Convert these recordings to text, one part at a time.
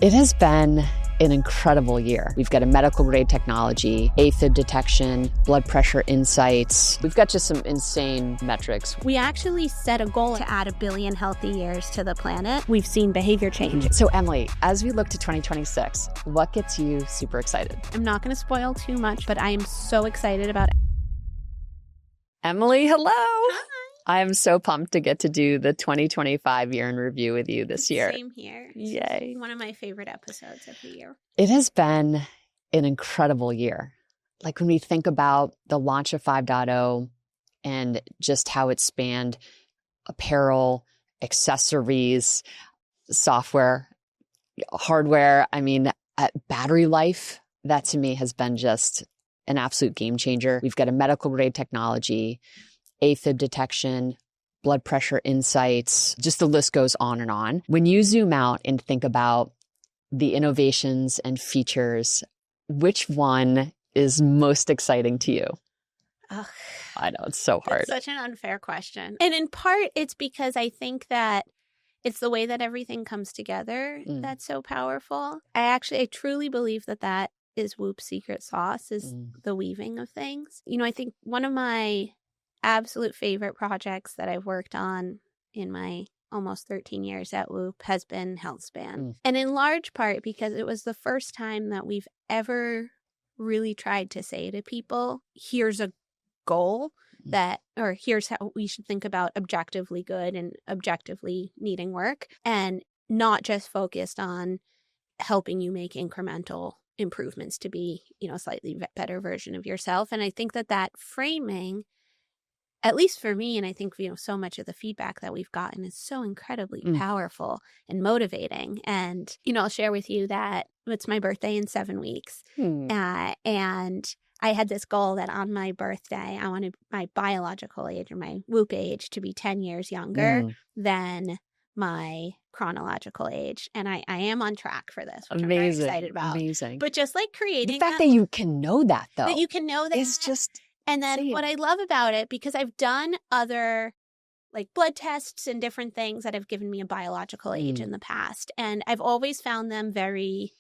It has been an incredible year. We've got a medical grade technology, AFib detection, blood pressure insights. We've got just some insane metrics. We actually set a goal to add 1 billion healthy years to the planet. We've seen behavior change. So Emily, as we look to 2026, what gets you super excited? I'm not going to spoil too much, but I am so excited about it. Emily, hello. Hi. I am so pumped to get to do the 2025 year in review with you this year. Same here. Yay. One of my favorite episodes of the year. It has been an incredible year. Like when we think about the launch of 5.0 and just how it spanned apparel, accessories, software, hardware, battery life, that to me has been just an absolute game changer. We've got a medical grade technology, AFib detection, blood pressure insights, just the list goes on and on. When you zoom out and think about the innovations and features, which one is most exciting to you? Ugh. I know, it's so hard. It's such an unfair question. And in part, it's because I think that it's the way that everything comes together that's so powerful. I truly believe that is Whoop's secret sauce, is the weaving of things. You know, I think one of my absolute favorite projects that I've worked on in my almost 13 years at Whoop has been Healthspan. And in large part because it was the first time that we've ever really tried to say to people, here's a goal or here's how we should think about objectively good and objectively needing work, and not just focused on helping you make incremental improvements to be, a slightly better version of yourself. And I think that framing, at least for me, and I think, so much of the feedback that we've gotten is so incredibly powerful and motivating. And, I'll share with you that it's my birthday in 7 weeks. And I had this goal that on my birthday, I wanted my biological age or my Whoop age to be 10 years younger than my chronological age. And I am on track for this, which I'm very excited about. Amazing. But just like creating the fact that you can know that, though. That you can know that. Is just... And then what I love about it, because I've done other like blood tests and different things that have given me a biological age in the past, and I've always found them very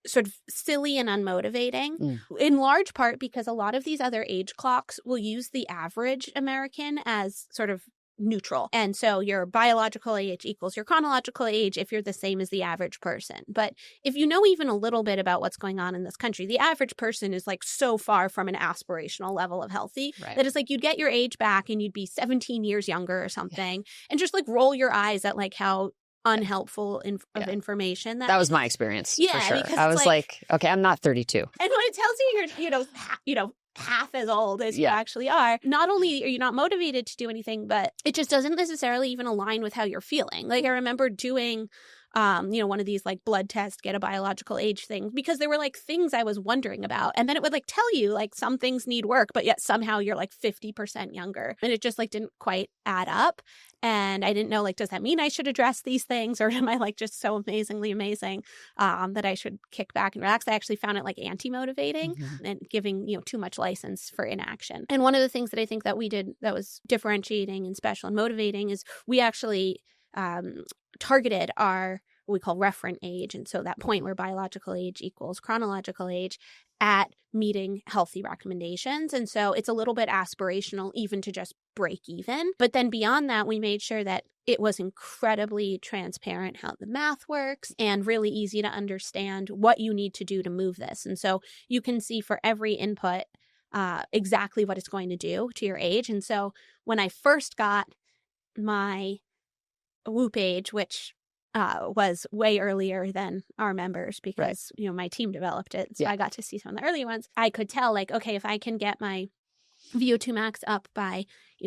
sort of silly and unmotivating, in large part because a lot of these other age clocks will use the average American as sort of neutral. And so your biological age equals your chronological age if you're the same as the average person. But if you know even a little bit about what's going on in this country, the average person is like so far from an aspirational level of healthy that it's like you'd get your age back and you'd be 17 years younger or something and just like roll your eyes at like how unhelpful of information that was my experience. For sure. Because I was like, okay, I'm not 32. And when it tells you you're half as old as you actually are, not only are you not motivated to do anything, but it just doesn't necessarily even align with how you're feeling. Like I remember doing one of these like blood test, get a biological age thing, because there were like things I was wondering about. And then it would like tell you like some things need work, but yet somehow you're like 50% younger. And it just like didn't quite add up. And I didn't know, like, does that mean I should address these things? Or am I like just so amazingly amazing that I should kick back and relax? I actually found it like anti-motivating and giving, too much license for inaction. And one of the things that I think that we did that was differentiating and special and motivating is we actually targeted our what we call referent age. And so that point where biological age equals chronological age at meeting healthy recommendations. And so it's a little bit aspirational even to just break even. But then beyond that, we made sure that it was incredibly transparent how the math works and really easy to understand what you need to do to move this. And so you can see for every input exactly what it's going to do to your age. And so when I first got my Whoop age, which was way earlier than our members because, my team developed it. So I got to see some of the early ones. I could tell like, okay, if I can get my VO2 max up by,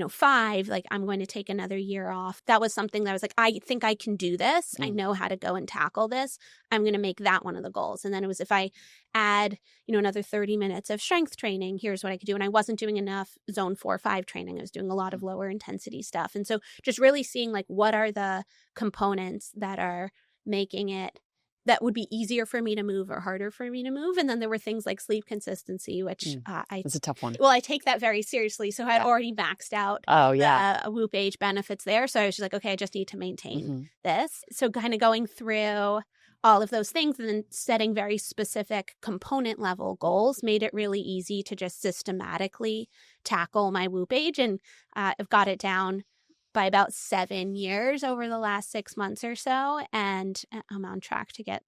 5, like I'm going to take another year off. That was something that I was like, I think I can do this. I know how to go and tackle this. I'm going to make that one of the goals. And then it was if I add, another 30 minutes of strength training, here's what I could do. And I wasn't doing enough zone 4-5 training. I was doing a lot of lower intensity stuff. And so just really seeing like what are the components that are making it that would be easier for me to move or harder for me to move. And then there were things like sleep consistency, which it's a tough one. Well, I take that very seriously. So I had already maxed out the Whoop age benefits there. So I was just like, okay, I just need to maintain this. So kind of going through all of those things, and then setting very specific component level goals made it really easy to just systematically tackle my Whoop age. And I've got it down by about 7 years over the last 6 months or so. And I'm on track to get,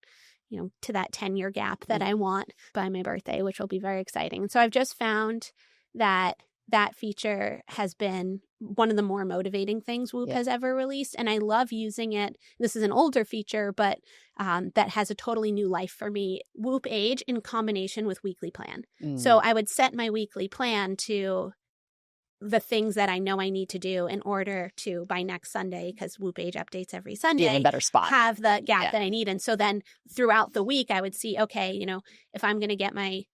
to that 10-year gap that I want by my birthday, which will be very exciting. And so I've just found that feature has been one of the more motivating things Whoop has ever released. And I love using it. This is an older feature, but that has a totally new life for me. Whoop age in combination with weekly plan. So I would set my weekly plan to the things that I know I need to do in order to, by next Sunday, because Whoop age updates every Sunday, be in a better spot, have the gap that I need. And so then throughout the week, I would see, okay, if I'm going to get my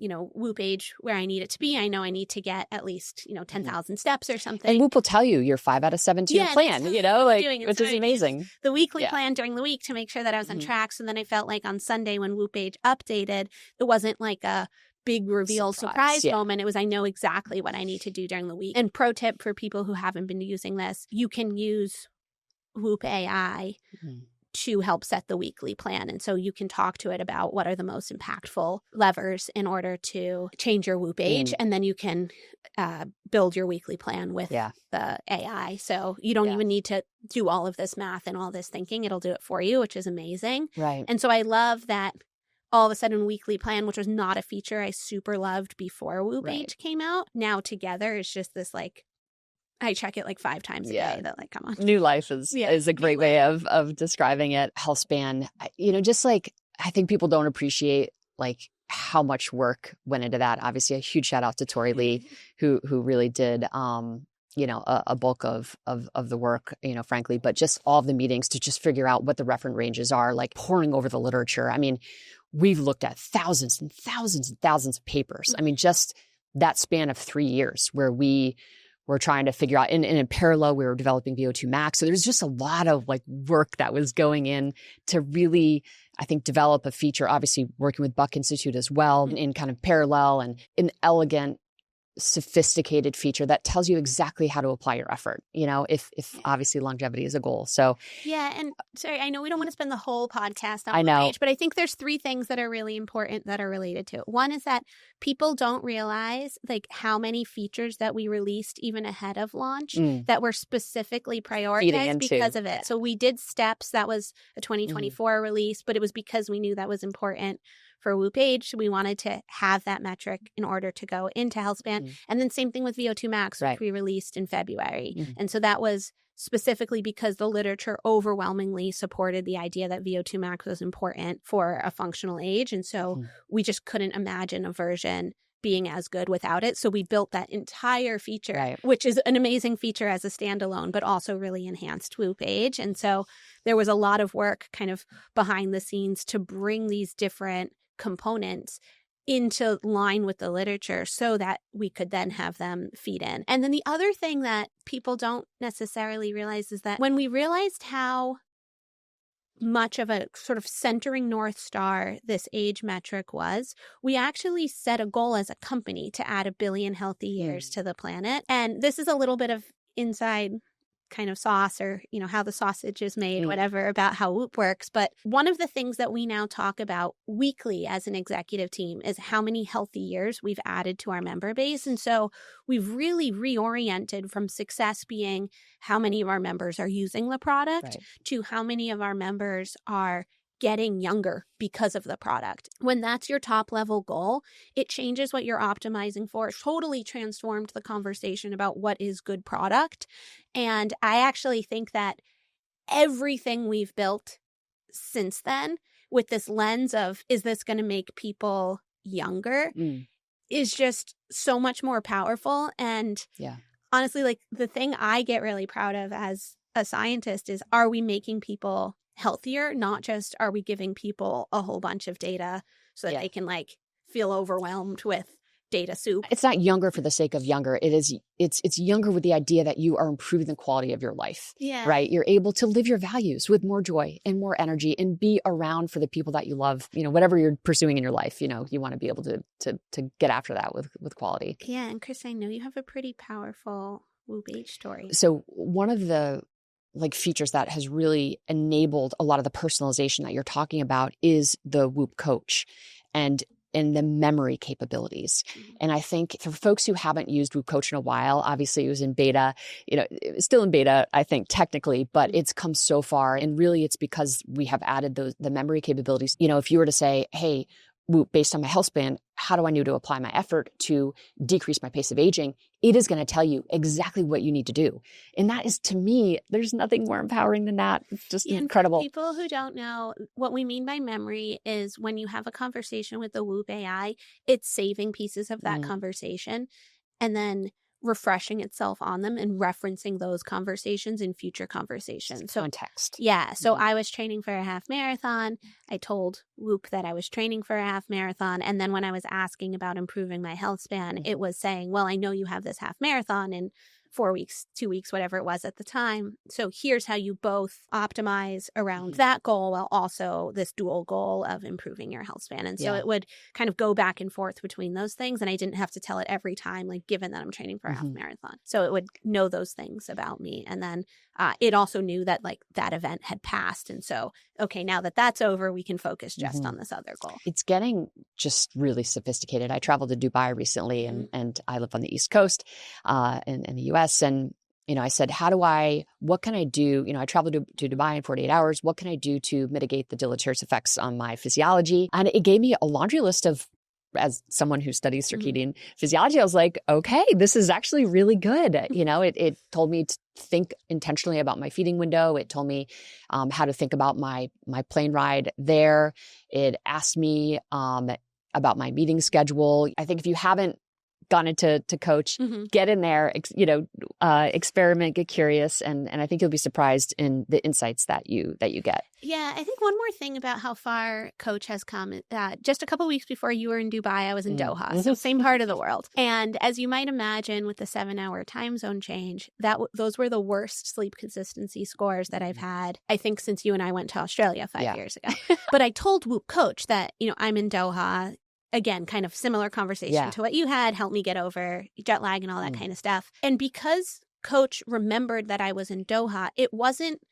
Whoop age where I need it to be, I know I need to get at least, 10,000 steps or something. And Whoop will tell you you're 5 out of 7 to your plan, which is amazing. The weekly plan during the week to make sure that I was on track. So then I felt like on Sunday when Whoop age updated, it wasn't like a big reveal surprise moment. It was, I know exactly what I need to do during the week. And pro tip for people who haven't been using this, you can use Whoop AI to help set the weekly plan. And so you can talk to it about what are the most impactful levers in order to change your Whoop age. And then you can build your weekly plan with the AI. So you don't even need to do all of this math and all this thinking. It'll do it for you, which is amazing. Right. And so I love that all of a sudden weekly plan, which was not a feature I super loved before Whoop age came out, now together is just this I check it 5 times a day. That come on. New life is a great way of describing it. Healthspan, I think people don't appreciate how much work went into that. Obviously, a huge shout out to Tori Lee, who really did a bulk of the work, frankly, but just all of the meetings to just figure out what the reference ranges are, poring over the literature. I mean, we've looked at thousands and thousands and thousands of papers. I mean, just that span of 3 years where we were trying to figure out, and in parallel, we were developing VO2 max. So there's just a lot of work that was going in to really, I think, develop a feature, obviously working with Buck Institute as well in kind of parallel, and an elegant, sophisticated feature that tells you exactly how to apply your effort, if obviously longevity is a goal. So and sorry, I know we don't want to spend the whole podcast on Whoop age, but I think there's 3 things that are really important that are related to it. One is that people don't realize how many features that we released even ahead of launch that were specifically prioritized because of it. So we did Steps, that was a 2024 release, but it was because we knew that was important for Whoop age. So we wanted to have that metric in order to go into Healthspan. And then same thing with VO2 max, which we released in February. And so that was specifically because the literature overwhelmingly supported the idea that VO2 max was important for a functional age. And so we just couldn't imagine a version being as good without it. So we built that entire feature, which is an amazing feature as a standalone, but also really enhanced Whoop age. And so there was a lot of work kind of behind the scenes to bring these different components into line with the literature so that we could then have them feed in. And then the other thing that people don't necessarily realize is that when we realized how much of a sort of centering North Star this age metric was, we actually set a goal as a company to add 1 billion healthy years to the planet. And this is a little bit of inside kind of sauce, or how the sausage is made, whatever, about how Whoop works. But one of the things that we now talk about weekly as an executive team is how many healthy years we've added to our member base. And so we've really reoriented from success being how many of our members are using the product to how many of our members are getting younger because of the product. When that's your top level goal, it changes what you're optimizing for. It totally transformed the conversation about what is good product. And I actually think that everything we've built since then with this lens of, is this going to make people younger, is just so much more powerful. And honestly, the thing I get really proud of as a scientist is, are we making people healthier? Not just are we giving people a whole bunch of data so that they can feel overwhelmed with data soup. It's not younger for the sake of younger. It's younger with the idea that you are improving the quality of your life. Right? You're able to live your values with more joy and more energy and be around for the people that you love. Whatever you're pursuing in your life, you want to be able to get after that with quality. Yeah, and Chris, I know you have a pretty powerful Whoop age story. So one of the like features that has really enabled a lot of the personalization that you're talking about is the Whoop coach and the memory capabilities. And I think for folks who haven't used Whoop Coach in a while, obviously it was in beta, it's still in beta, I think technically, but it's come so far. And really it's because we have added the memory capabilities. If you were to say, hey, Whoop, based on my Healthspan, how do I need to apply my effort to decrease my pace of aging? It is going to tell you exactly what you need to do. And that is, to me, there's nothing more empowering than that. It's just incredible. For people who don't know, what we mean by memory is when you have a conversation with the Whoop AI, it's saving pieces of that conversation and then refreshing itself on them and referencing those conversations in future conversations. So context. Yeah. So I was training for a half marathon. I told Whoop that I was training for a half marathon. And then when I was asking about improving my health span, it was saying, well, I know you have this half marathon in 4 weeks, 2 weeks, whatever it was at the time. So here's how you both optimize around that goal while also this dual goal of improving your health span. And so it would kind of go back and forth between those things. And I didn't have to tell it every time, like given that I'm training for a half marathon. So it would know those things about me. And then it also knew that like that event had passed. And so, okay, now that that's over, we can focus just on this other goal. It's getting just really sophisticated. I traveled to Dubai recently and I live on the East Coast in the US. And, I said, what can I do? I traveled to Dubai in 48 hours. What can I do to mitigate the deleterious effects on my physiology? And it gave me a laundry list of, as someone who studies circadian physiology, I was like, okay, this is actually really good. It told me to think intentionally about my feeding window. It told me how to think about my plane ride there. It asked me about my meeting schedule. I think if you haven't gone into coach, get in there, experiment, get curious. And I think you'll be surprised in the insights that you get. Yeah. I think one more thing about how far coach has come, just a couple of weeks before you were in Dubai, I was in Doha. So same part of the world. And as you might imagine with the 7-hour time zone change, those were the worst sleep consistency scores that I've had, I think, since you and I went to Australia 5 years ago. But I told Whoop Coach that, I'm in Doha. Again, kind of similar conversation to what you had, help me get over jet lag and all that kind of stuff. And because coach remembered that I was in Doha, it wasn't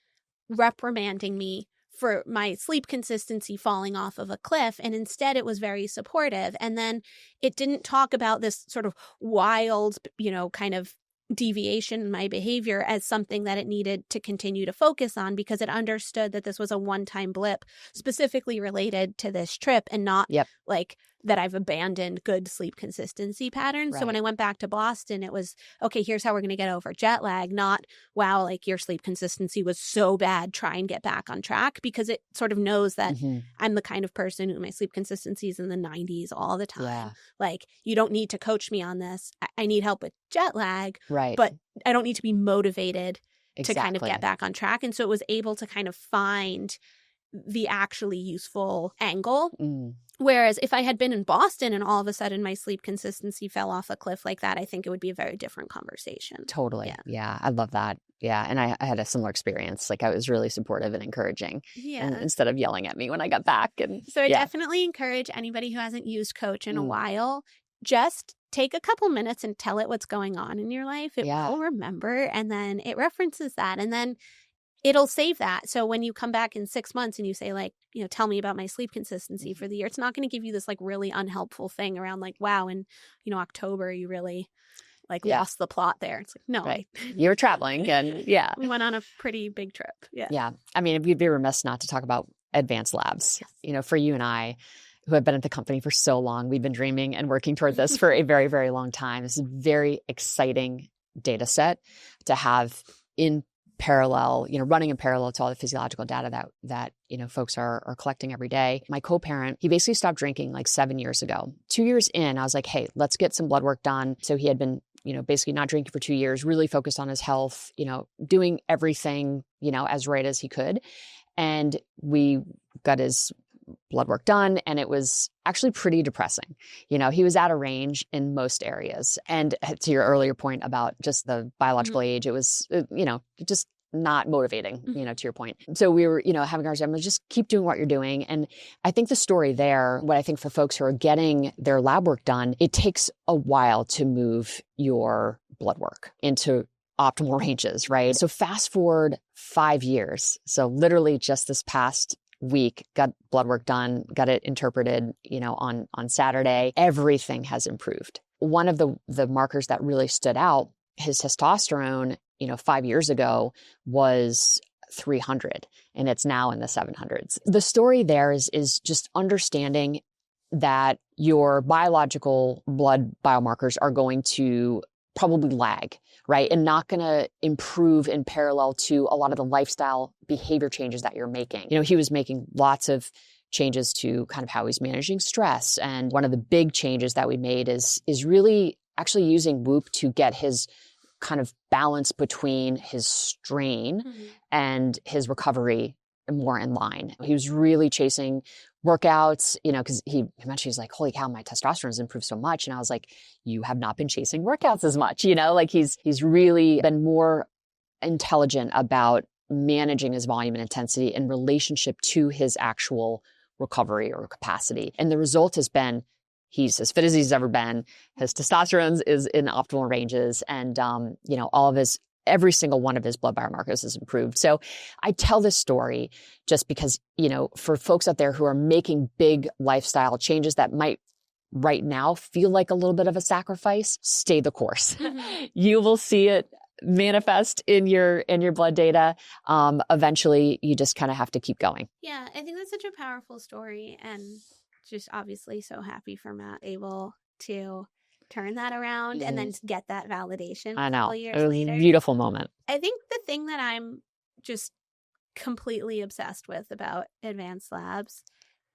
reprimanding me for my sleep consistency falling off of a cliff. And instead, it was very supportive. And then it didn't talk about this sort of wild, kind of deviation in my behavior as something that it needed to continue to focus on, because it understood that this was a one-time blip specifically related to this trip and not like that I've abandoned good sleep consistency patterns. Right. So when I went back to Boston, it was, okay, here's how we're going to get over jet lag, not, wow, like your sleep consistency was so bad, try and get back on track, because it sort of knows that I'm the kind of person who my sleep consistency is in the 90s all the time. Yeah. Like, you don't need to coach me on this. I need help with jet lag, but I don't need to be motivated to kind of get back on track. And so it was able to kind of find the actually useful angle. Whereas if I had been in Boston and all of a sudden my sleep consistency fell off a cliff like that, I think it would be a very different conversation. Totally. Yeah. I love that. Yeah. And I had a similar experience. Like, I was really supportive and encouraging instead of yelling at me when I got back. And so I definitely encourage anybody who hasn't used coach in a while, just take a couple minutes and tell it what's going on in your life. It will remember, and then it references that, and then it'll save that. So when you come back in 6 months and you say, like, tell me about my sleep consistency for the year, it's not going to give you this like really unhelpful thing around like, wow, in October you really lost the plot there. It's like, no, right. You were traveling and we went on a pretty big trip. Yeah. I mean, we'd be remiss not to talk about advanced labs. Yes. For you and I, who have been at the company for so long, we've been dreaming and working toward this for a very, very long time. This is a very exciting data set to have in parallel, running in parallel to all the physiological data that folks are collecting every day. My co-parent, he basically stopped drinking like 7 years ago. 2 years in, I was like, hey, let's get some blood work done. So he had been, basically not drinking for 2 years, really focused on his health, doing everything, as right as he could. And we got his blood work done, and it was actually pretty depressing. He was out of range in most areas. And to your earlier point about just the biological age, it was, just not motivating, to your point. So we were, having our time, just keep doing what you're doing. And I think the story there, what I think for folks who are getting their lab work done, it takes a while to move your blood work into optimal ranges, right? So fast forward 5 years. So literally just this past week, got blood work done, got it interpreted, on Saturday. Everything has improved. One of the markers that really stood out, his testosterone, 5 years ago was 300 and it's now in the 700s. The story there is just understanding that your biological blood biomarkers are going to probably lag, right? And not going to improve in parallel to a lot of the lifestyle behavior changes that you're making. He was making lots of changes to kind of how he's managing stress. And one of the big changes that we made is really actually using Whoop to get his kind of balance between his strain and his recovery more in line. He was really chasing workouts, because he mentioned, he's like, holy cow, my testosterone has improved so much. And I was like, you have not been chasing workouts as much, like he's really been more intelligent about managing his volume and intensity in relationship to his actual recovery or capacity. And the result has been he's as fit as he's ever been. His testosterone is in optimal ranges, and every single one of his blood biomarkers has improved. So I tell this story just because, for folks out there who are making big lifestyle changes that might right now feel like a little bit of a sacrifice, stay the course. You will see it manifest in your blood data. Eventually you just kind of have to keep going. Yeah, I think that's such a powerful story, and just obviously so happy for Matt able to turn that around and then get that validation. I know. Years it was later. A beautiful moment. I think the thing that I'm just completely obsessed with about Advanced Labs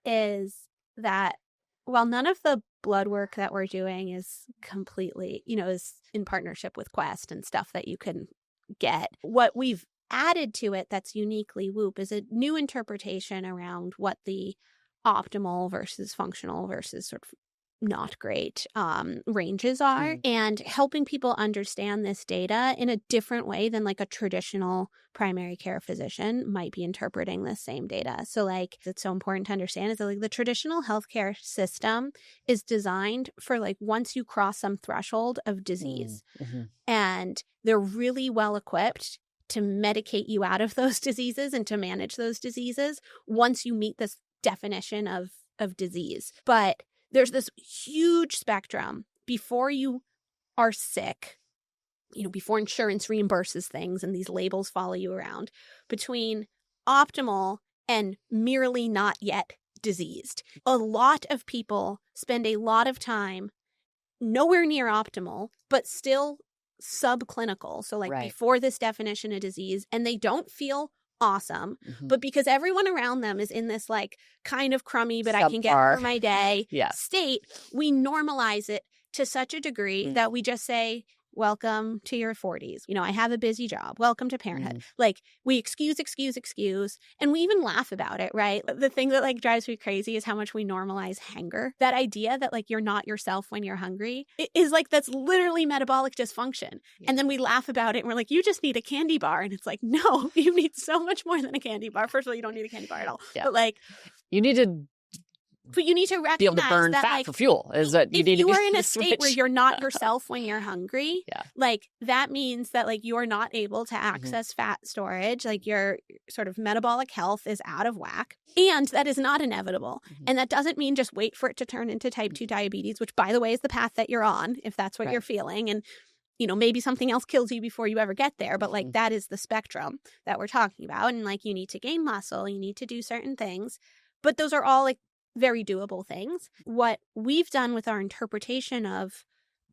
is that while none of the blood work that we're doing is completely, is in partnership with Quest and stuff that you can get, what we've added to it that's uniquely Whoop is a new interpretation around what the optimal versus functional versus sort of not great ranges are, and helping people understand this data in a different way than like a traditional primary care physician might be interpreting this same data. So like, it's so important to understand is that like the traditional healthcare system is designed for like once you cross some threshold of disease, and they're really well equipped to medicate you out of those diseases and to manage those diseases once you meet this definition of disease. But there's this huge spectrum before you are sick, before insurance reimburses things and these labels follow you around, between optimal and merely not yet diseased. A lot of people spend a lot of time nowhere near optimal, but still subclinical. So like before this definition of disease, and they don't feel awesome, but because everyone around them is in this like kind of crummy, but I can get through my day state, we normalize it to such a degree that we just say, welcome to your 40s. I have a busy job. Welcome to parenthood. Like we excuse, and we even laugh about it, right? The thing that like drives me crazy is how much we normalize hunger. That idea that like you're not yourself when you're hungry is like, that's literally metabolic dysfunction. And then we laugh about it and we're like, you just need a candy bar. And it's like, no, you need so much more than a candy bar. First of all, you don't need a candy bar at all. But like, you need to recognize be able to burn that, fat like, for fuel. Is that if you are in a state where you're not yourself when you're hungry, like that means that like you're not able to access fat storage, like your sort of metabolic health is out of whack, and that is not inevitable. And that doesn't mean just wait for it to turn into type 2 diabetes, which by the way is the path that you're on if that's what you're feeling, and maybe something else kills you before you ever get there, but like that is the spectrum that we're talking about. And like you need to gain muscle, you need to do certain things, but those are all like very doable things. What we've done with our interpretation of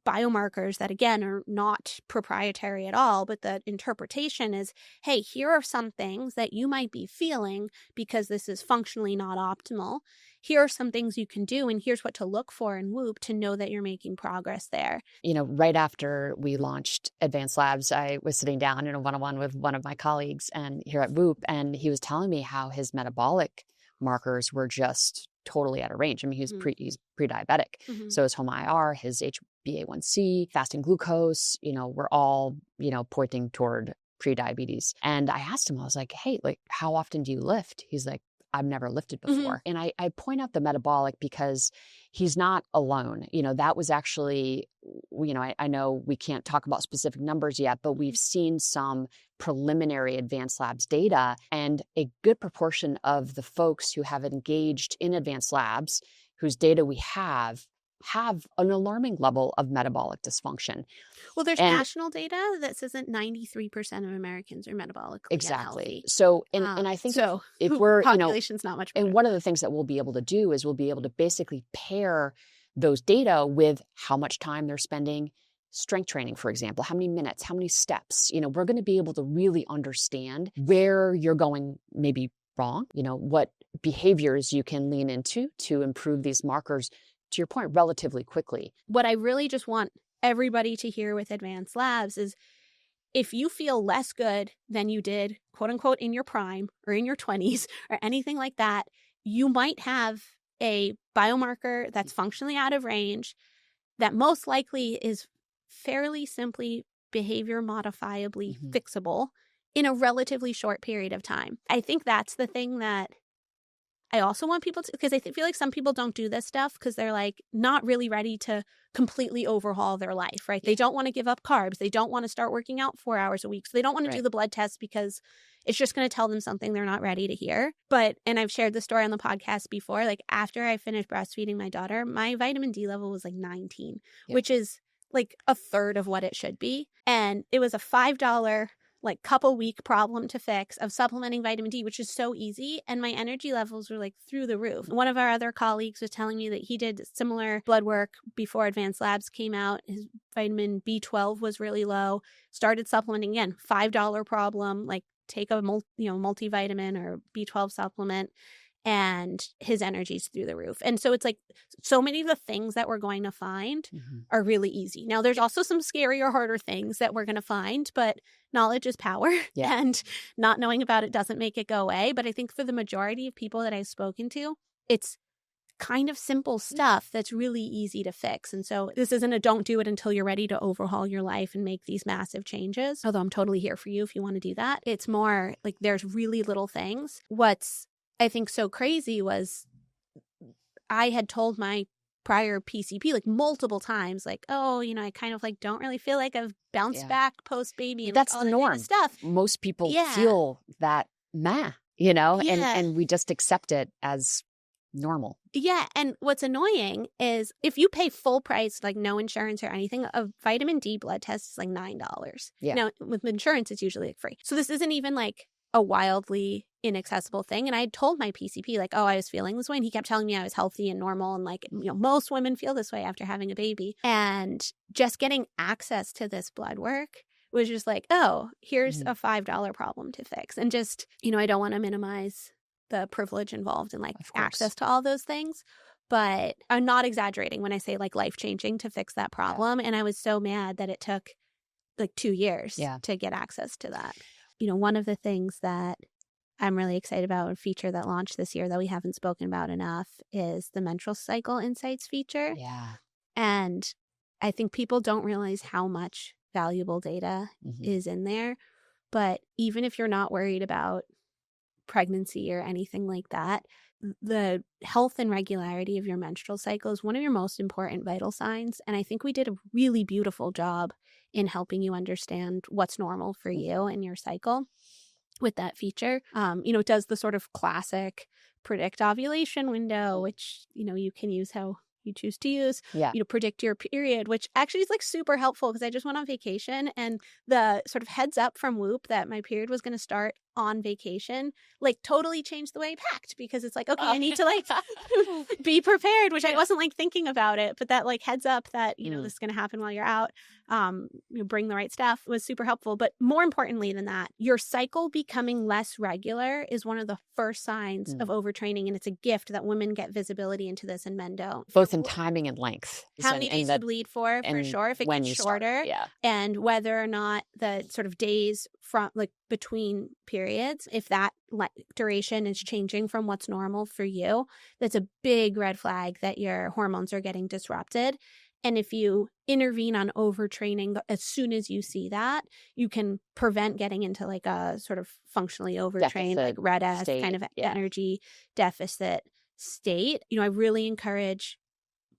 biomarkers that, again, are not proprietary at all, but the interpretation is, hey, here are some things that you might be feeling because this is functionally not optimal. Here are some things you can do, and here's what to look for in Whoop to know that you're making progress there. Right after we launched Advanced Labs, I was sitting down in a one-on-one with one of my colleagues and here at Whoop, and he was telling me how his metabolic markers were just totally out of range. I mean, he's pre-diabetic. So his home IR, his HbA1c, fasting glucose, we're all, pointing toward pre-diabetes. And I asked him, I was like, hey, like, how often do you lift? He's like, I've never lifted before. And I point out the metabolic because he's not alone. That was actually, I know we can't talk about specific numbers yet, but we've seen some preliminary advanced labs data, and a good proportion of the folks who have engaged in advanced labs, whose data we have an alarming level of metabolic dysfunction. Well, there's national data that says that 93% of Americans are metabolically exactly. unhealthy. So, and I think if we're, population's not much better. And one of the things that we'll be able to do is we'll be able to basically pair those data with how much time they're spending strength training, for example, how many minutes, how many steps. We're going to be able to really understand where you're going maybe wrong, what behaviors you can lean into to improve these markers, to your point, relatively quickly. What I really just want everybody to hear with advanced labs is if you feel less good than you did, quote unquote, in your prime or in your 20s or anything like that, you might have a biomarker that's functionally out of range that most likely is fairly simply behavior modifiably fixable in a relatively short period of time. I think that's the thing that I also want people to, because I feel like some people don't do this stuff because they're like not really ready to completely overhaul their life, right? They don't want to give up carbs. They don't want to start working out 4 hours a week. So they don't want to do the blood test because it's just going to tell them something they're not ready to hear. And I've shared the story on the podcast before, like after I finished breastfeeding my daughter, my vitamin D level was like 19, which is like a third of what it should be. And it was a $5 like couple week problem to fix of supplementing vitamin D, which is so easy. And my energy levels were like through the roof. One of our other colleagues was telling me that he did similar blood work before advanced labs came out. His vitamin B12 was really low, started supplementing again, $5 problem, like take a multivitamin or B12 supplement, and his energy's through the roof. And so it's like so many of the things that we're going to find are really easy. Now, there's also some scarier, harder things that we're going to find, but knowledge is power. And not knowing about it doesn't make it go away. But I think for the majority of people that I've spoken to, it's kind of simple stuff that's really easy to fix. And so this isn't a don't do it until you're ready to overhaul your life and make these massive changes, although I'm totally here for you if you want to do that. It's more like there's really little things. What's I think so crazy was I had told my prior PCP like multiple times, like, oh, I kind of like don't really feel like I've bounced back post baby. That's like, the norm. Kind of stuff. Most people feel that and we just accept it as normal. Yeah. And what's annoying is if you pay full price, like no insurance or anything, a vitamin D blood test is like $9. Yeah. Now with insurance, it's usually like free. So this isn't even like a wildly inaccessible thing. And I had told my PCP like, oh, I was feeling this way. And he kept telling me I was healthy and normal. And like, most women feel this way after having a baby. And just getting access to this blood work was just like, oh, here's a $5 problem to fix. And just, I don't want to minimize the privilege involved in like access to all those things. But I'm not exaggerating when I say like life-changing to fix that problem. And I was so mad that it took like 2 years to get access to that. One of the things that I'm really excited about, a feature that launched this year that we haven't spoken about enough, is the menstrual cycle insights feature. Yeah. And I think people don't realize how much valuable data is in there. But even if you're not worried about pregnancy or anything like that, the health and regularity of your menstrual cycle is one of your most important vital signs. And I think we did a really beautiful job in helping you understand what's normal for you and your cycle with that feature. It does the sort of classic predict ovulation window, which, you can use how you choose to use, predict your period, which actually is like super helpful because I just went on vacation and the sort of heads up from Whoop that my period was going to start on vacation, like totally changed the way I packed because it's like, okay, I need to like be prepared, which I wasn't like thinking about it, but that like heads up that, this is going to happen while you're out, bring the right stuff was super helpful. But more importantly than that, your cycle becoming less regular is one of the first signs of overtraining. And it's a gift that women get visibility into this and men don't. Both in timing and length. How many days to bleed for sure, if it gets shorter, and whether or not the sort of days from like between periods, if that duration is changing from what's normal for you, that's a big red flag that your hormones are getting disrupted. And if you intervene on overtraining as soon as you see that, you can prevent getting into like a sort of functionally overtrained, like red S kind of energy deficit state. I really encourage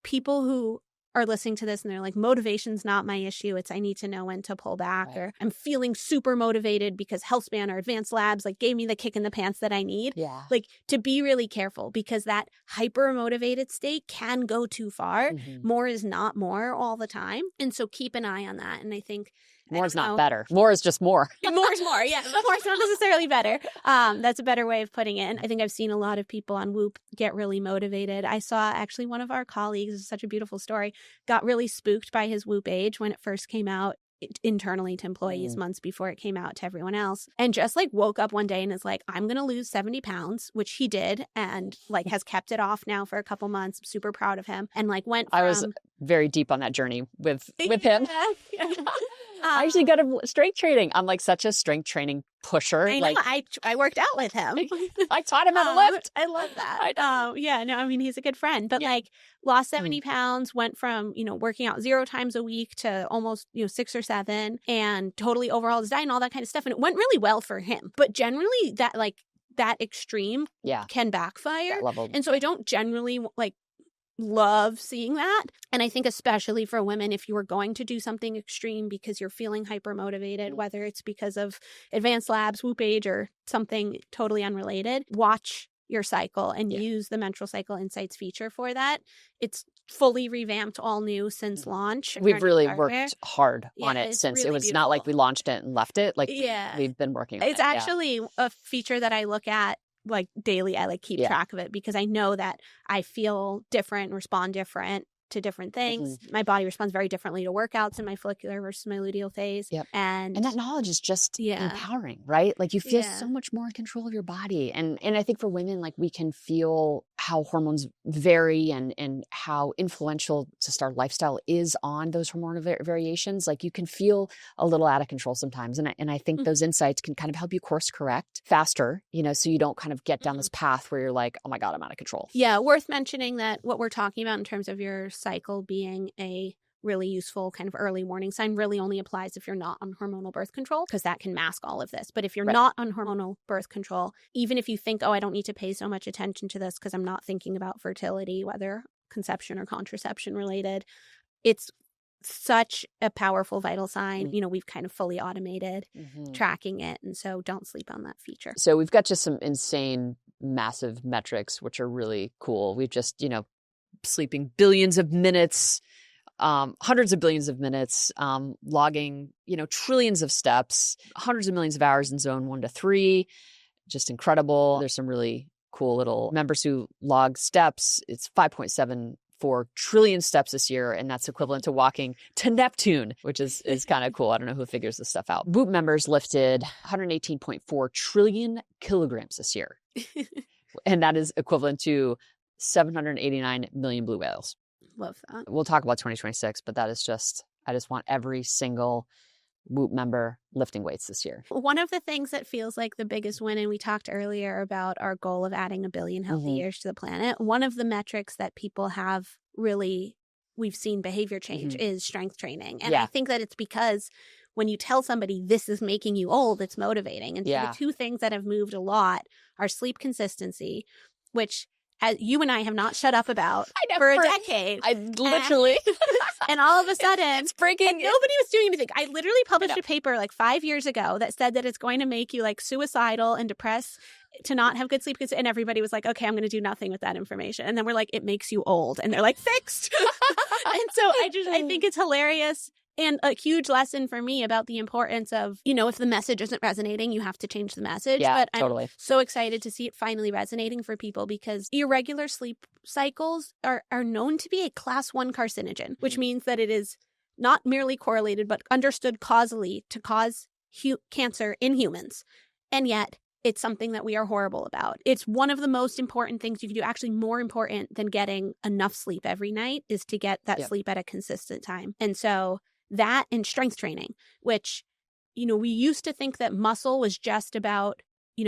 people who are listening to this and they're like, motivation's not my issue. It's I need to know when to pull back, or I'm feeling super motivated because Healthspan or Advanced Labs like gave me the kick in the pants that I need. Yeah. Like to be really careful, because that hyper motivated state can go too far. More is not more all the time. And so keep an eye on that. And I think more is not better. More is just more. More is more. Yeah. More is not necessarily better. That's a better way of putting it. And I think I've seen a lot of people on Whoop get really motivated. I saw actually one of our colleagues, this is such a beautiful story, got really spooked by his Whoop age when it first came out internally to employees months before it came out to everyone else, and just like woke up one day and is like, I'm going to lose 70 pounds, which he did, and like has kept it off now for a couple months. I'm super proud of him. And like went from... I was very deep on that journey with him. I actually got a strength training. I'm like such a strength training pusher. I know. Like, I worked out with him. I taught him how to lift. I love that. Yeah, no, I mean, he's a good friend, but like lost 70 pounds, went from, working out 0 times a week to almost, 6 or 7, and totally overhauled his diet and all that kind of stuff. And it went really well for him. But generally that extreme can backfire. And so I don't generally love seeing that. And I think especially for women, if you are going to do something extreme because you're feeling hyper motivated, whether it's because of Advanced Labs, Whoop age, or something totally unrelated, watch your cycle and use the Menstrual Cycle Insights feature for that. It's fully revamped, all new since launch. We've really worked hard on it since. Really it was beautiful. Not like we launched it and left it. Like we've been working on it. It's actually a feature that I look at like daily. I like keep track of it because I know that I feel different, respond different to different things. My body responds very differently to workouts in my follicular versus my luteal phase. And that knowledge is just empowering, right? Like you feel so much more in control of your body. And I think for women, like we can feel how hormones vary and how influential just our lifestyle is on those hormonal variations. Like you can feel a little out of control sometimes. And I think those insights can kind of help you course correct faster, so you don't kind of get down this path where you're like, oh my God, I'm out of control. Yeah. Worth mentioning that what we're talking about in terms of your cycle being a really useful kind of early warning sign really only applies if you're not on hormonal birth control, because that can mask all of this. But if you're not on hormonal birth control, even if you think, oh, I don't need to pay so much attention to this because I'm not thinking about fertility, whether conception or contraception related, it's such a powerful vital sign. We've kind of fully automated tracking it. And so don't sleep on that feature. So we've got just some insane, massive metrics, which are really cool. We've just, sleeping billions of minutes, hundreds of billions of minutes, logging, trillions of steps, hundreds of millions of hours in zone 1 to 3. Just incredible. There's some really cool little members who log steps. It's 5.74 trillion steps this year, and that's equivalent to walking to Neptune, which is kind of cool. I don't know who figures this stuff out. Whoop members lifted 118.4 trillion kilograms this year. And that is equivalent to 789 million blue whales. Love that. We'll talk about 2026, but that is just, I just want every single Whoop member lifting weights this year. One of the things that feels like the biggest win, and we talked earlier about our goal of adding 1 billion healthy years to the planet. One of the metrics that people have really, we've seen behavior change is strength training. And I think that it's because when you tell somebody this is making you old, it's motivating. And so the two things that have moved a lot are sleep consistency, which as you and I have not shut up about for a decade. I literally. And all of a sudden, it's breaking. And nobody was doing anything. I literally published a paper like 5 years ago that said that it's going to make you like suicidal and depressed to not have good sleep. And everybody was like, okay, I'm going to do nothing with that information. And then we're like, it makes you old. And they're like, fixed. And so I think it's hilarious. And a huge lesson for me about the importance of, if the message isn't resonating, you have to change the message. Yeah, but I'm so excited to see it finally resonating for people, because irregular sleep cycles are known to be a class 1 carcinogen, which means that it is not merely correlated, but understood causally to cause cancer in humans. And yet it's something that we are horrible about. It's one of the most important things you can do, actually more important than getting enough sleep every night, is to get that sleep at a consistent time. And so that and strength training, which, we used to think that muscle was just about,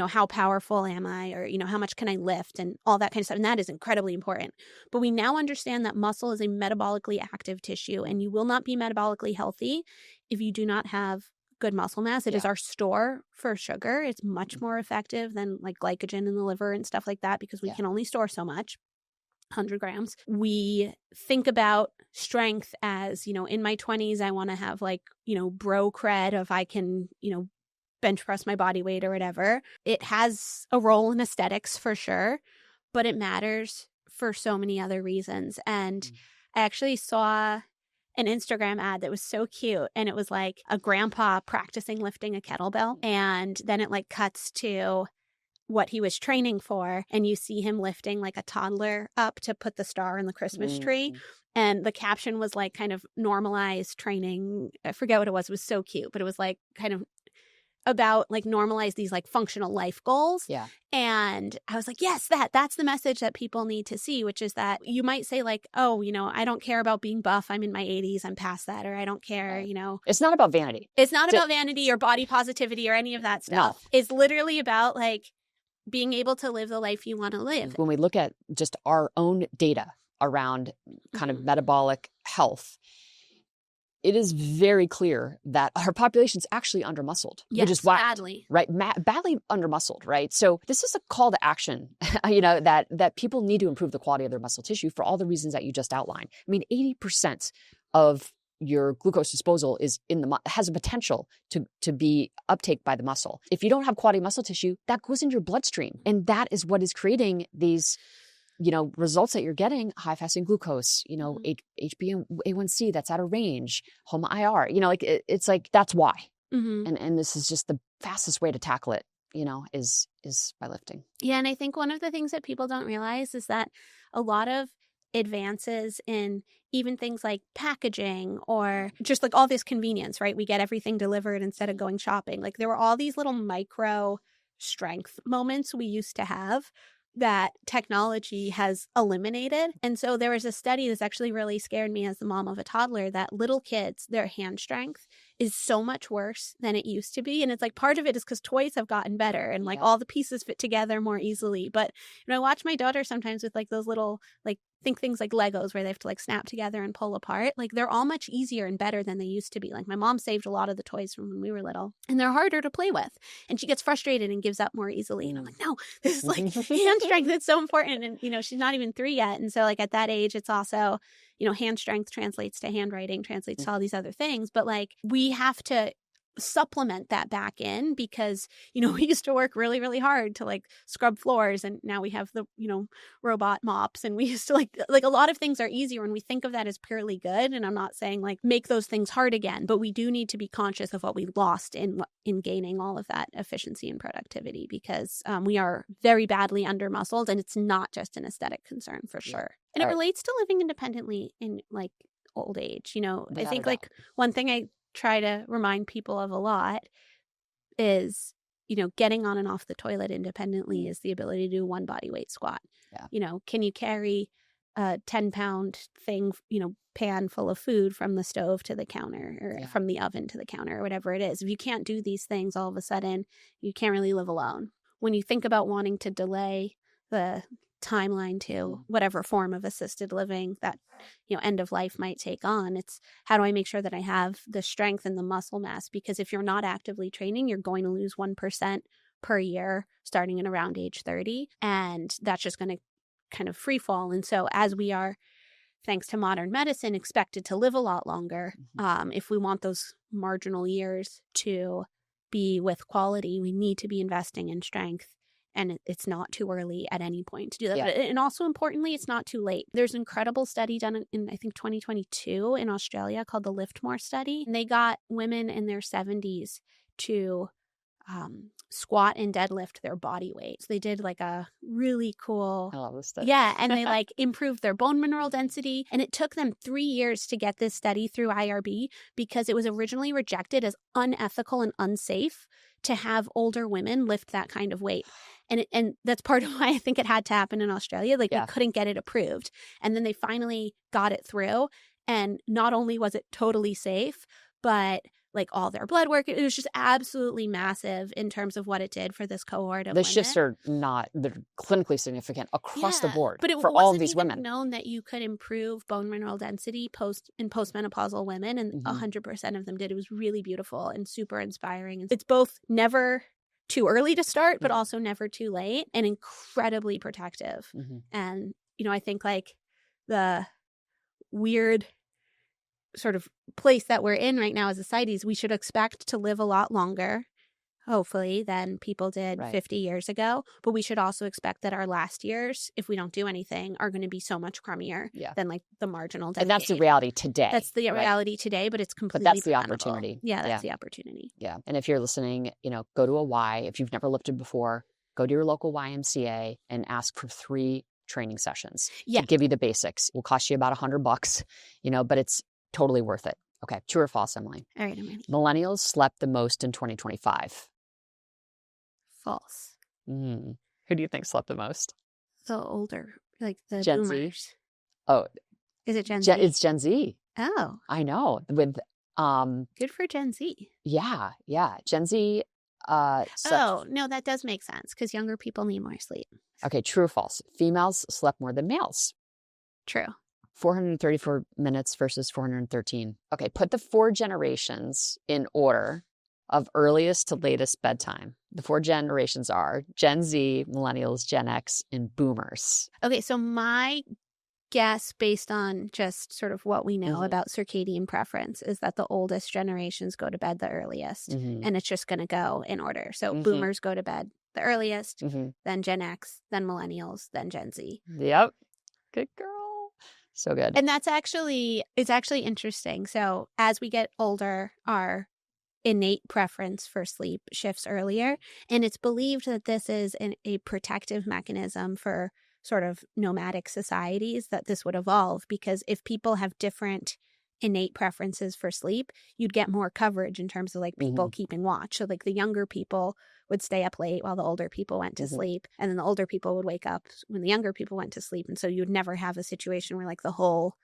how powerful am I, or, how much can I lift and all that kind of stuff. And that is incredibly important. But we now understand that muscle is a metabolically active tissue, and you will not be metabolically healthy if you do not have good muscle mass. It is our store for sugar. It's much more effective than like glycogen in the liver and stuff like that, because we can only store so much. 100 grams. We think about strength as, in my 20s, I want to have like, bro cred if I can, bench press my body weight or whatever. It has a role in aesthetics for sure, but it matters for so many other reasons. And I actually saw an Instagram ad that was so cute, and it was like a grandpa practicing lifting a kettlebell, and then it like cuts to what he was training for, and you see him lifting like a toddler up to put the star in the Christmas tree. And the caption was like kind of normalized training. I forget what it was. It was so cute, but it was like kind of about like normalize these like functional life goals. Yeah. And I was like, yes, that's the message that people need to see, which is that you might say like, oh, I don't care about being buff. I'm in my 80s. I'm past that. Or I don't care, It's not about vanity. It's not about vanity or body positivity or any of that stuff. No. It's literally about like being able to live the life you want to live. When we look at just our own data around kind of metabolic health, it is very clear that our population's actually undermuscled. Yes, which is why, badly. Right, badly undermuscled, right? So this is a call to action, that people need to improve the quality of their muscle tissue for all the reasons that you just outlined. I mean, 80% of your glucose disposal is has a potential to be uptake by the muscle. If you don't have quality muscle tissue, that goes into your bloodstream. And that is what is creating these results that you're getting: high fasting glucose, HbA1c that's out of range, HOMA-IR, it's like, that's why. And this is just the fastest way to tackle it, is by lifting. Yeah. And I think one of the things that people don't realize is that a lot of advances in even things like packaging or just like all this convenience, right? We get everything delivered instead of going shopping. Like there were all these little micro strength moments we used to have that technology has eliminated. And so there was a study that's actually really scared me as the mom of a toddler, that little kids, their hand strength is so much worse than it used to be. And it's like part of it is because toys have gotten better and like all the pieces fit together more easily. But I watch my daughter sometimes with like those little like think things like Legos where they have to like snap together and pull apart. Like they're all much easier and better than they used to be. Like my mom saved a lot of the toys from when we were little, and they're harder to play with. And she gets frustrated and gives up more easily. And I'm like, no, this is like hand strength. It's so important. And she's not even 3 yet. And so like at that age, it's also, hand strength translates to handwriting, translates to all these other things. But like we have to supplement that back in because, we used to work really, really hard to like scrub floors, and now we have the, robot mops, and we used to like a lot of things are easier when we think of that as purely good. And I'm not saying like make those things hard again, but we do need to be conscious of what we lost in gaining all of that efficiency and productivity, because we are very badly undermuscled, and it's not just an aesthetic concern for sure. And it relates to living independently in like old age. I think like one thing I try to remind people of a lot is, getting on and off the toilet independently is the ability to do one body weight squat. Yeah. Can you carry a 10-pound thing, pan full of food from the stove to the counter or from the oven to the counter or whatever it is? If you can't do these things, all of a sudden you can't really live alone. When you think about wanting to delay the timeline to whatever form of assisted living that end of life might take on, it's how do I make sure that I have the strength and the muscle mass? Because if you're not actively training, you're going to lose 1% per year starting in around age 30, and that's just going to kind of free fall. And so as we are, thanks to modern medicine, expected to live a lot longer, if we want those marginal years to be with quality, we need to be investing in strength. And it's not too early at any point to do that. Yeah. And also importantly, it's not too late. There's an incredible study done in I think 2022 in Australia called the Lift More study. And they got women in their 70s to squat and deadlift their body weight. So they did like a really cool, I love this study. Yeah. And they like improved their bone mineral density. And it took them 3 years to get this study through IRB because it was originally rejected as unethical and unsafe to have older women lift that kind of weight. And that's part of why I think it had to happen in Australia. Like we couldn't get it approved. And then they finally got it through. And not only was it totally safe, but like all their blood work. It was just absolutely massive in terms of what it did for this cohort of the women. shifts are they're clinically significant across the board but it for all of these women. It wasn't known that you could improve bone mineral density in postmenopausal women, and 100% of them did. It was really beautiful and super inspiring. It's both never too early to start, but also never too late, and incredibly protective. And, you know, I think like the weird sort of place that we're in right now as a society is we should expect to live a lot longer, hopefully, than people did 50 years ago. But we should also expect that our last years, if we don't do anything, are going to be so much crummier than like the marginal decade. And that's the reality today. That's the reality today, but it's completely But that's the preventable. opportunity. Yeah, that's the opportunity. Yeah. And if you're listening, you know, go to a Y. If you've never lifted before, go to your local YMCA and ask for 3 training sessions to give you the basics. It will cost you about $100, you know, but it's totally worth it. Okay. True or false, Emily? All right, I'm ready. Millennials slept the most in 2025. False. Who do you think slept the most? The older, like the Gen boomers. Z? Oh. Is it Gen Z? It's Gen Z. Oh. I know. With good for Gen Z. Yeah. Gen Z oh, no, that does make sense because younger people need more sleep. Okay, true or false? Females slept more than males. True. 434 minutes versus 413. Okay, put the 4 generations in order of earliest to latest bedtime. The 4 generations are Gen Z, Millennials, Gen X, and Boomers. Okay, so my guess based on just sort of what we know about circadian preference is that the oldest generations go to bed the earliest, and it's just going to go in order. So Boomers go to bed the earliest, then Gen X, then Millennials, then Gen Z. Yep. Good girl. So good. And it's actually interesting. So as we get older, our innate preference for sleep shifts earlier. And it's believed that this is a protective mechanism for sort of nomadic societies, that this would evolve, because if people have different innate preferences for sleep, you'd get more coverage in terms of like people keeping watch. So like the younger people would stay up late while the older people went to sleep, and then the older people would wake up when the younger people went to sleep. And so you'd never have a situation where like the whole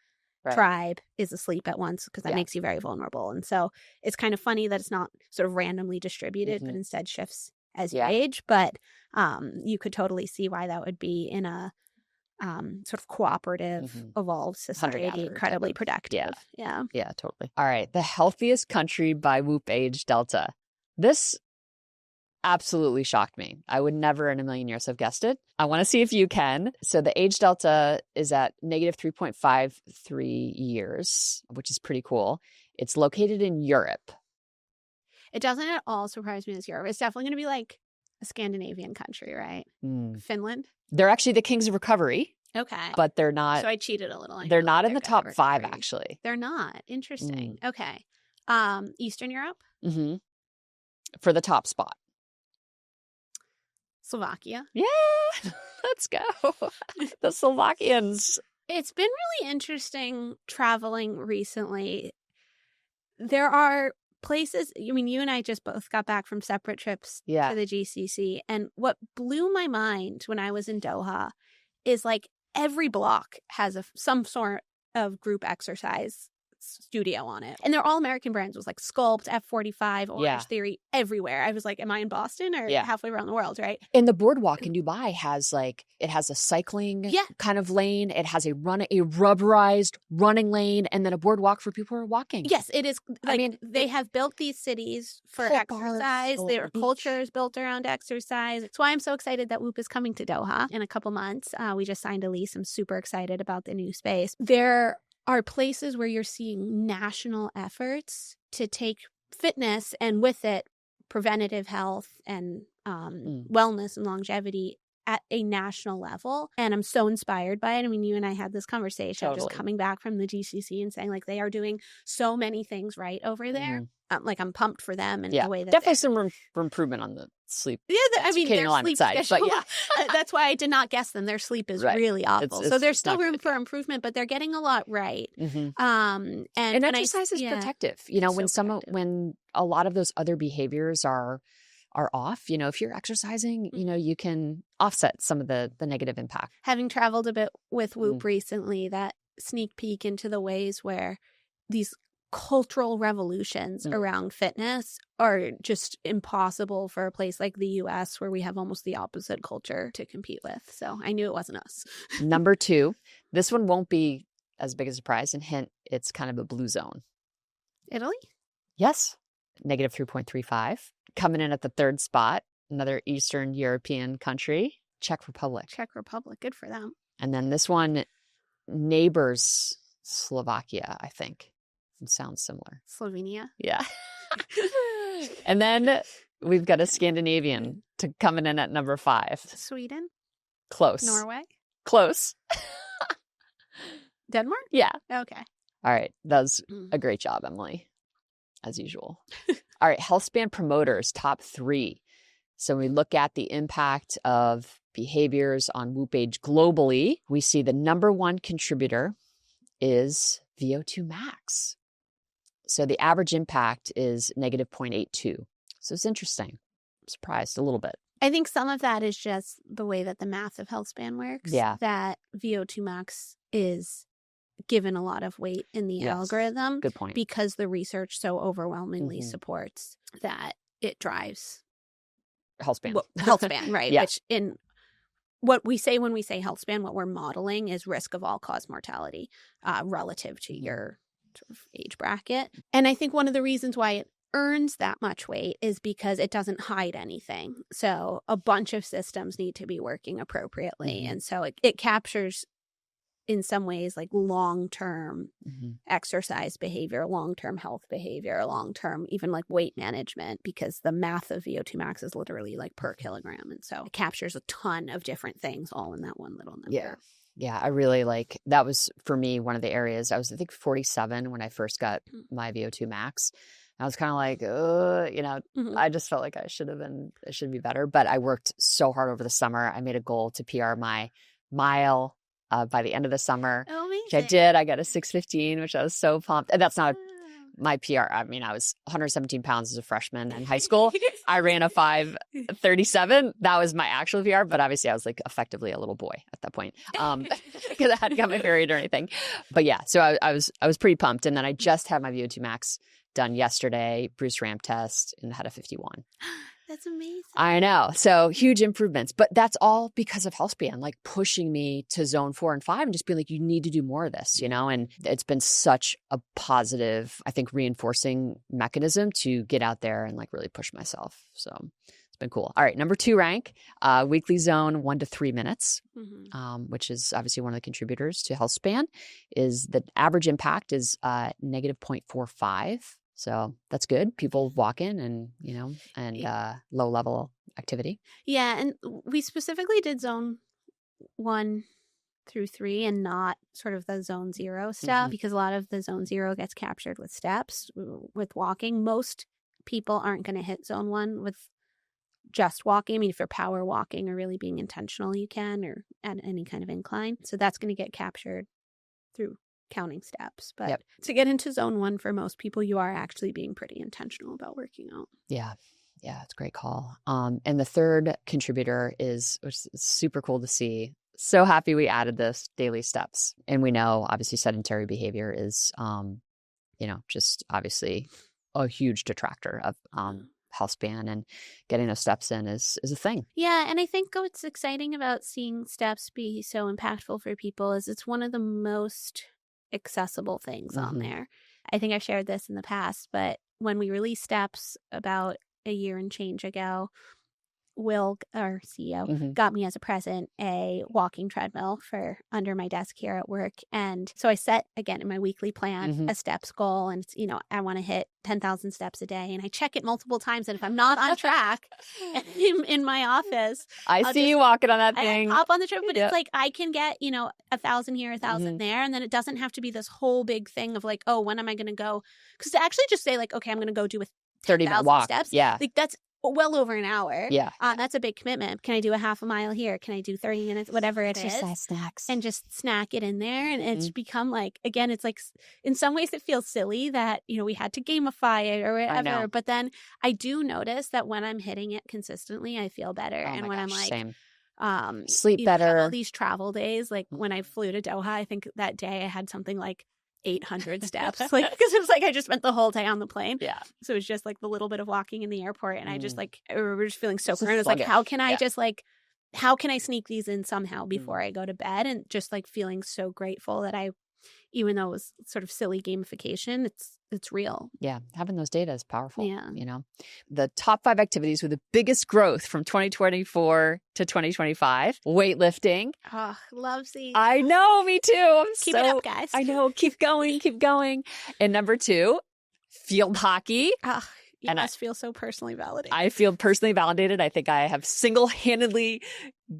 tribe is asleep at once, because that makes you very vulnerable. And so it's kind of funny that it's not sort of randomly distributed, but instead shifts as you age. But you could totally see why that would be in a sort of cooperative, evolved society, incredibly productive. Yeah, totally. All right. The healthiest country by Whoop age delta. This absolutely shocked me. I would never in a million years have guessed it. I want to see if you can. So the age delta is at negative 3.53 years, which is pretty cool. It's located in Europe. It doesn't at all surprise me as Europe. It's definitely going to be like a Scandinavian country, right? Finland? They're actually the kings of recovery. Okay. But they're not. So I cheated a little. They're not in the top 5, actually. They're not. Interesting. Okay. Eastern Europe? For the top spot. Slovakia? Yeah. Let's go. The Slovakians. It's been really interesting traveling recently. There are places, I mean, you and I just both got back from separate trips to the GCC. And what blew my mind when I was in Doha is like every block has some sort of group exercise studio on it. And they're all American brands. It was like Sculpt, F45, Orange Theory, everywhere. I was like, am I in Boston or halfway around the world, right? And the boardwalk in Dubai has like, it has a cycling kind of lane. It has a rubberized running lane, and then a boardwalk for people who are walking. Yes, it is. Like, I mean, they have built these cities for exercise. Their culture is built around exercise. That's why I'm so excited that Whoop is coming to Doha in a couple months. We just signed a lease. I'm super excited about the new space. There are places where you're seeing national efforts to take fitness and with it preventative health and wellness and longevity at a national level. And I'm so inspired by it. I mean, you and I had this conversation just coming back from the GCC and saying like they are doing so many things right over there. Like I'm pumped for them and the way that definitely some room for improvement on the sleep. Yeah, I mean, their sleep side, schedule, but that's why I did not guess them. Their sleep is really awful. So there's still room for improvement, but they're getting a lot right. And exercise is protective. You know, when a lot of those other behaviors are off, you know, if you're exercising, you know, you can offset some of the negative impact. Having traveled a bit with Whoop recently, that sneak peek into the ways where these cultural revolutions around fitness are just impossible for a place like the US where we have almost the opposite culture to compete with. So I knew it wasn't us. Number 2, this one won't be as big a surprise, and hint, it's kind of a blue zone. Italy? Yes. Negative 3.35. Coming in at the 3rd spot, another Eastern European country, Czech Republic. Czech Republic. Good for them. And then this one, neighbors Slovakia, I think. It sounds similar. Slovenia? Yeah. And then we've got a Scandinavian coming in at number 5. Sweden? Close. Norway? Close. Denmark? Yeah. Okay. All right. That was a great job, Emily, as usual. All right. Healthspan promoters, top 3. So when we look at the impact of behaviors on Whoop age globally, we see the number 1 contributor is VO2 max. So the average impact is negative 0.82. So it's interesting. I'm surprised a little bit. I think some of that is just the way that the math of Healthspan works. Yeah. That VO2 max is given a lot of weight in the algorithm. Good point. Because the research so overwhelmingly supports that it drives Healthspan. Healthspan, right? Yeah. Which in what we say when we say Healthspan, what we're modeling is risk of all-cause mortality relative to your sort of age bracket. And I think one of the reasons why it earns that much weight is because it doesn't hide anything. So a bunch of systems need to be working appropriately. And so it captures, in some ways, like long-term exercise behavior, long-term health behavior, long-term even like weight management, because the math of VO2 max is literally like per kilogram. And so it captures a ton of different things all in that one little number. Yeah. Yeah, I really that was for me one of the areas. I was, I think, 47 when I first got my VO2 max. I was kind of like, I just felt like it should be better. But I worked so hard over the summer. I made a goal to PR my mile by the end of the summer. Oh, amazing. Which I did. I got a 6:15, which I was so pumped. And that's not my PR. I mean, I was 117 pounds as a freshman in high school. I ran a 5:37. That was my actual PR, but obviously I was like effectively a little boy at that point because I hadn't got my period or anything. But yeah, so I was pretty pumped. And then I just had my VO2 max done yesterday, Bruce Ramp test, and had a 51. That's amazing. I know. So huge improvements. But that's all because of Healthspan, like pushing me to zone 4 and 5 and just being like, you need to do more of this, And it's been such a positive, I think, reinforcing mechanism to get out there and like really push myself. So it's been cool. All right. Number 2 rank, weekly zone 1 to 3 minutes, which is obviously one of the contributors to Healthspan, is the average impact is negative 0.45. So that's good. People walk in and, low level activity. Yeah. And we specifically did zone 1 through 3 and not sort of the zone 0 stuff because a lot of the zone 0 gets captured with steps, with walking. Most people aren't going to hit zone 1 with just walking. I mean, if you're power walking or really being intentional, you can, or at any kind of incline. So that's going to get captured through counting steps. But to get into zone 1 for most people, you are actually being pretty intentional about working out. Yeah. Yeah, it's a great call. And the 3rd contributor which is super cool to see. So happy we added this, daily steps. And we know obviously sedentary behavior is, just obviously a huge detractor of Healthspan, and getting those steps in is a thing. Yeah. And I think what's exciting about seeing steps be so impactful for people is it's one of the most accessible things on there. I think I've shared this in the past, but when we released steps about a year and change ago, Will, our CEO, got me as a present a walking treadmill for under my desk here at work. And so I set, again, in my weekly plan, a steps goal. And, I want to hit 10,000 steps a day. And I check it multiple times. And if I'm not on track in my office, I see you walking on that thing. I hop on the treadmill, but it's like I can get, 1,000 here, 1,000 there. And then it doesn't have to be this whole big thing of like, oh, when am I going to go? Because to actually just say like, okay, I'm going to go do a 30-minute walk. Steps. Yeah. Like that's well over an hour. Yeah. That's a big commitment. Can I do a half a mile here? Can I do 30 minutes? Whatever it is. Exercise snacks. And just snack it in there. And it's become like, again, it's like, in some ways it feels silly that, we had to gamify it or whatever. But then I do notice that when I'm hitting it consistently, I feel better. Oh and when I'm like, same. Sleep better. All these travel days, like when I flew to Doha, I think that day I had something like 800 steps. Like, because it was like I just spent the whole day on the plane. Yeah. So it was just like the little bit of walking in the airport. And I just like, we were just feeling so Just I was like, how can I just like, how can I sneak these in somehow before I go to bed? And just like feeling so grateful that even though it was sort of silly gamification, it's real. Yeah. Having those data is powerful. Yeah. You know, the top 5 activities with the biggest growth from 2024 to 2025, weightlifting. Oh, love these. I know, me too. Keep it up, guys. I know. Keep going, keep going. And number 2, field hockey. You must feel so personally validated. I feel personally validated. I think I have single-handedly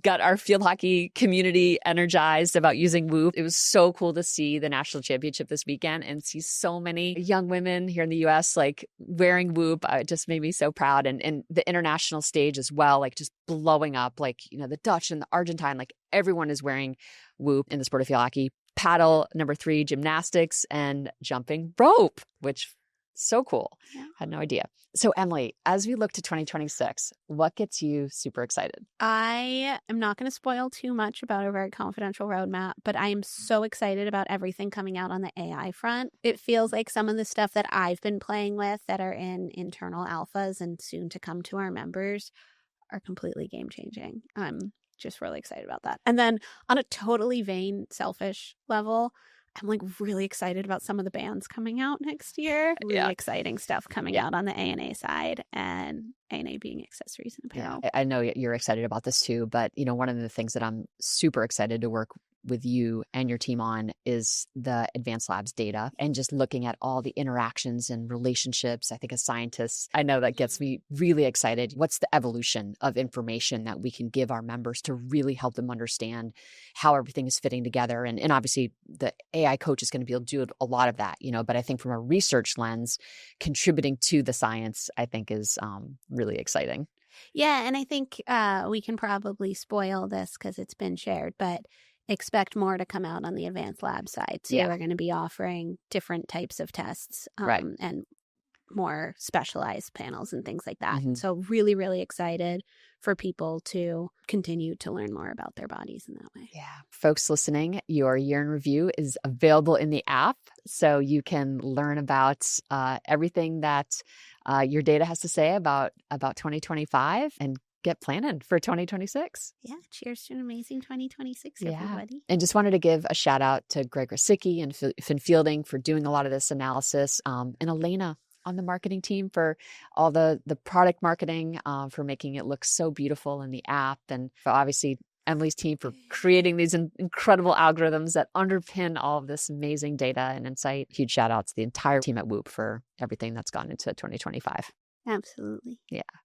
got our field hockey community energized about using Whoop. It was so cool to see the national championship this weekend and see so many young women here in the US like wearing Whoop. It just made me so proud. And the international stage as well, like just blowing up, like, you know, the Dutch and the Argentine, like everyone is wearing Whoop in the sport of field hockey. Paddle, number 3, gymnastics and jumping rope, which so cool. Yeah. Had no idea. So Emily, as we look to 2026, what gets you super excited? I am not going to spoil too much about our very confidential roadmap, but I am so excited about everything coming out on the AI front. It feels like some of the stuff that I've been playing with that are in internal alphas and soon to come to our members are completely game changing. I'm just really excited about that. And then on a totally vain, selfish level, I'm like really excited about some of the bands coming out next year. Really exciting stuff coming out on the ANA side, and ANA being accessories and apparel. Yeah, I know you're excited about this too, but you know, one of the things that I'm super excited to work with you and your team on is the advanced labs data and just looking at all the interactions and relationships. I think as scientists, I know that gets me really excited. What's the evolution of information that we can give our members to really help them understand how everything is fitting together? And obviously the AI coach is going to be able to do a lot of that, you know, but I think from a research lens, contributing to the science, I think is really exciting. Yeah. And I think we can probably spoil this because it's been shared, but expect more to come out on the advanced lab side. So we're going to be offering different types of tests and more specialized panels and things like that. So really, really excited for people to continue to learn more about their bodies in that way. Yeah. Folks listening, your year in review is available in the app. So you can learn about everything that your data has to say about 2025 and get planning for 2026. Yeah. Cheers to an amazing 2026, everybody. And just wanted to give a shout out to Greg Rosicki and Finn Fielding for doing a lot of this analysis, and Elena on the marketing team for all the product marketing, for making it look so beautiful in the app, and for obviously Emily's team for creating these incredible algorithms that underpin all of this amazing data and insight. Huge shout out to the entire team at Whoop for everything that's gone into 2025. Absolutely. Yeah.